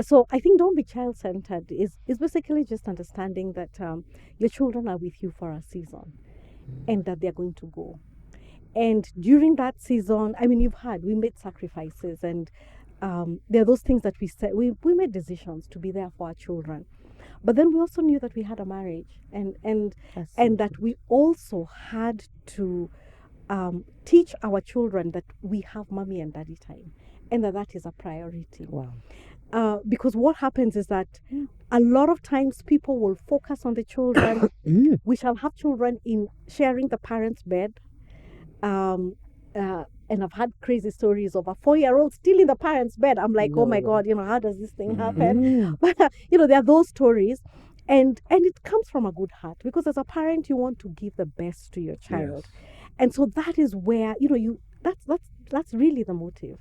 So I think don't be child-centered is basically just understanding that your children are with you for a season and that they're going to go. And during that season, I mean, we made sacrifices, and there are those things that we said, we made decisions to be there for our children. But then we also knew that we had a marriage, and that we also had to teach our children that we have mommy and daddy time, and that is a priority. Wow. Because what happens is that a lot of times people will focus on the children. We shall have children in sharing the parents' bed. And I've had crazy stories of a 4-year-old still in the parents' bed. I'm like, oh my God, how does this thing happen? But there are those stories, and it comes from a good heart, because as a parent you want to give the best to your child, and so that is where that's really the motive.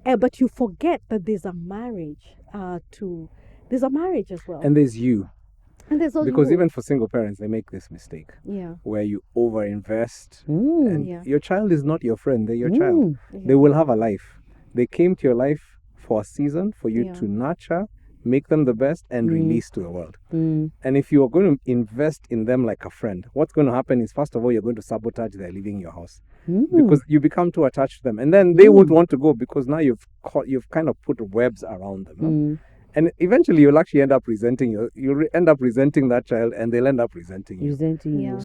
But you forget that there's a marriage there's a marriage as well, And there's you. and there's all Because you. even for single parents, they make this mistake where you overinvest, and your child is not your friend. They're your child. They will have a life. They came to your life for a season for you to nurture, make them the best, and release to the world. And if you are going to invest in them like a friend, what's going to happen is, first of all, you're going to sabotage their leaving your house, because you become too attached to them, and then they won't want to go, because now you've kind of put webs around them. And eventually you'll actually end up resenting that child, and they'll end up resenting you. Resenting you.